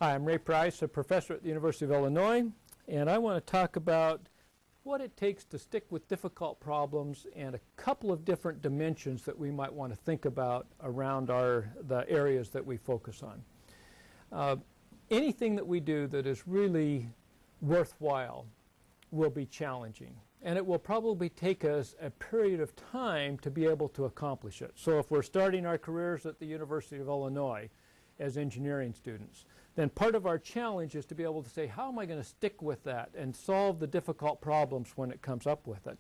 Hi, I'm Ray Price, a professor at the University of Illinois, and I want to talk about what it takes to stick with difficult problems and a couple of different dimensions that we might want to think about around the areas that we focus on. Anything that we do that is really worthwhile will be challenging, and it will probably take us a period of time to be able to accomplish it. So if we're starting our careers at the University of Illinois as engineering students, then part of our challenge is to be able to say, how am I going to stick with that and solve the difficult problems when it comes up with it?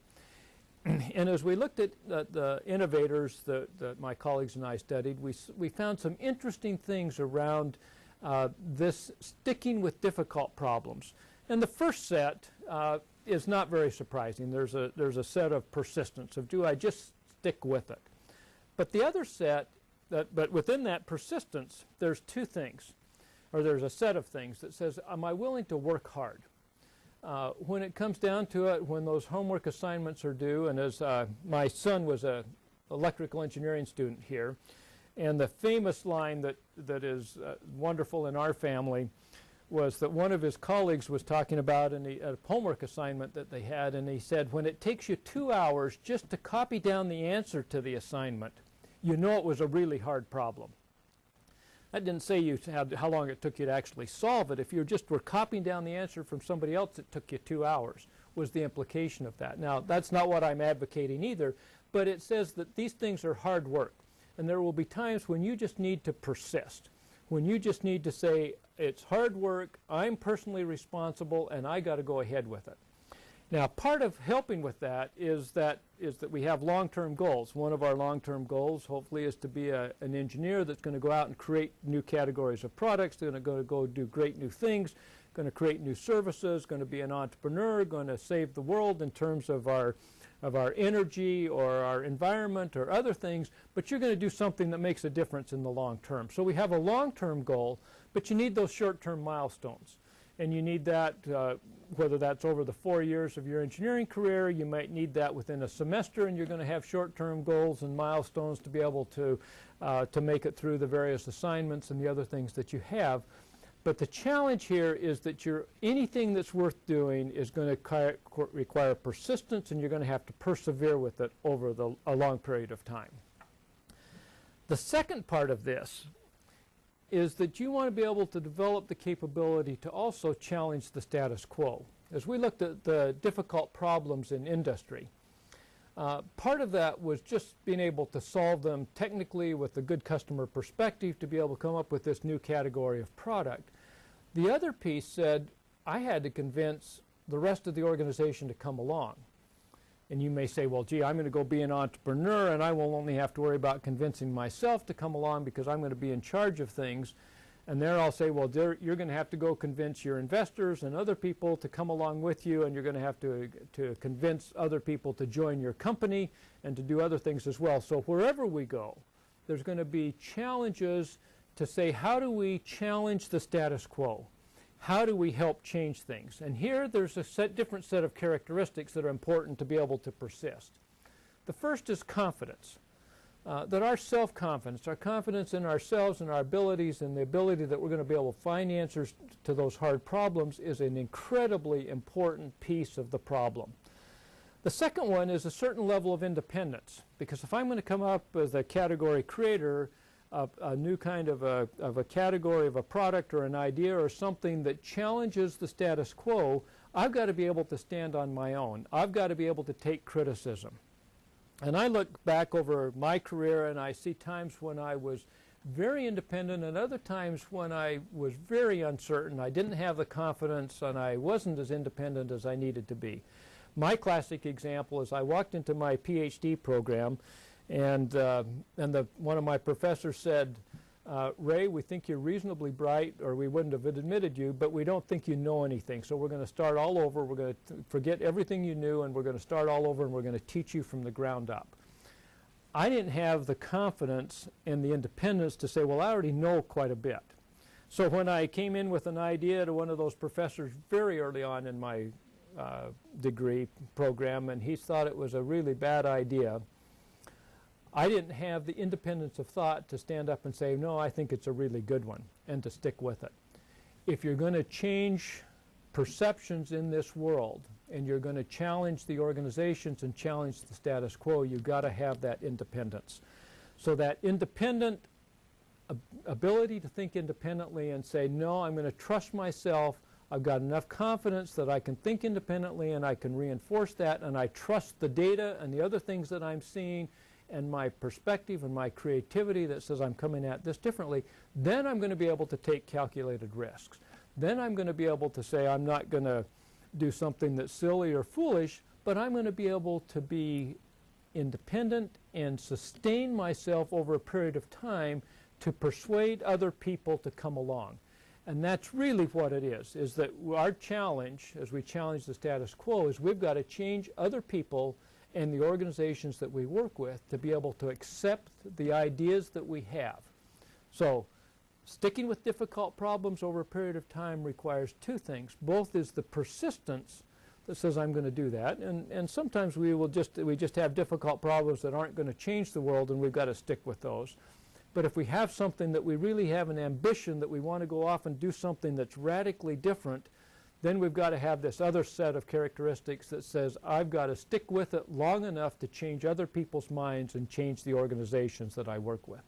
And as we looked at the innovators that my colleagues and I studied, we found some interesting things around this sticking with difficult problems. And the first set is not very surprising. There's a set of persistence, of do I just stick with it? But the other set, but within that persistence, there's two things. Or there's a set of things that says, am I willing to work hard? When it comes down to it, when those homework assignments are due, and as my son was an electrical engineering student here, and the famous line that is wonderful in our family was that one of his colleagues was talking about a homework assignment that they had, and he said, when it takes you 2 hours just to copy down the answer to the assignment, you know it was a really hard problem. That didn't say how long it took you to actually solve it. If you just were copying down the answer from somebody else, it took you 2 hours, was the implication of that. Now, that's not what I'm advocating either, but it says that these things are hard work. And there will be times when you just need to persist, when you just need to say, it's hard work, I'm personally responsible, and I got to go ahead with it. Now, part of helping with that is that we have long-term goals. One of our long-term goals, hopefully, is to be an engineer that's going to go out and create new categories of products, going to go do great new things, going to create new services, going to be an entrepreneur, going to save the world in terms of our energy or our environment or other things, but you're going to do something that makes a difference in the long term. So we have a long-term goal, but you need those short-term milestones. And you need that, whether that's over the 4 years of your engineering career, you might need that within a semester, and you're going to have short-term goals and milestones to be able to make it through the various assignments and the other things that you have. But the challenge here is that anything that's worth doing is going to require persistence, and you're going to have to persevere with it over a long period of time. The second part of this is that you want to be able to develop the capability to also challenge the status quo. As we looked at the difficult problems in industry, part of that was just being able to solve them technically with a good customer perspective to be able to come up with this new category of product. The other piece said, I had to convince the rest of the organization to come along. And you may say, well, gee, I'm going to go be an entrepreneur, and I will only have to worry about convincing myself to come along because I'm going to be in charge of things. And there I'll say, well, you're going to have to go convince your investors and other people to come along with you, and you're going to have to convince other people to join your company and to do other things as well. So wherever we go, there's going to be challenges to say, how do we challenge the status quo? How do we help change things? And here there's a different set of characteristics that are important to be able to persist. The first is confidence. That our self-confidence, our confidence in ourselves and our abilities and the ability that we're going to be able to find answers to those hard problems is an incredibly important piece of the problem. The second one is a certain level of independence, because if I'm going to come up as a category creator, a new kind of a category of a product or an idea or something that challenges the status quo, I've got to be able to stand on my own. I've got to be able to take criticism. And I look back over my career and I see times when I was very independent and other times when I was very uncertain. I didn't have the confidence and I wasn't as independent as I needed to be. My classic example is I walked into my PhD program, and one of my professors said, Ray, we think you're reasonably bright, or we wouldn't have admitted you, but we don't think you know anything. So we're going to start all over. We're going to forget everything you knew, and we're going to start all over, and we're going to teach you from the ground up. I didn't have the confidence and the independence to say, well, I already know quite a bit. So when I came in with an idea to one of those professors very early on in my degree program, and he thought it was a really bad idea, I didn't have the independence of thought to stand up and say, no, I think it's a really good one, and to stick with it. if you're going to change perceptions in this world, and you're going to challenge the organizations and challenge the status quo, you've got to have that independence. So that independent ability to think independently and say, no, I'm going to trust myself. I've got enough confidence that I can think independently and I can reinforce that, and I trust the data and the other things that I'm seeing and my perspective and my creativity that says I'm coming at this differently. Then I'm going to be able to take calculated risks. Then I'm going to be able to say I'm not going to do something that's silly or foolish, but I'm going to be able to be independent and sustain myself over a period of time to persuade other people to come along. And that's really what it is that our challenge, as we challenge the status quo, is we've got to change other people and the organizations that we work with to be able to accept the ideas that we have. So sticking with difficult problems over a period of time requires two things. Both is the persistence that says I'm going to do that, and sometimes we just have difficult problems that aren't going to change the world, and we've got to stick with those. But if we have something that we really have an ambition that we want to go off and do something that's radically different, then we've got to have this other set of characteristics that says I've got to stick with it long enough to change other people's minds and change the organizations that I work with.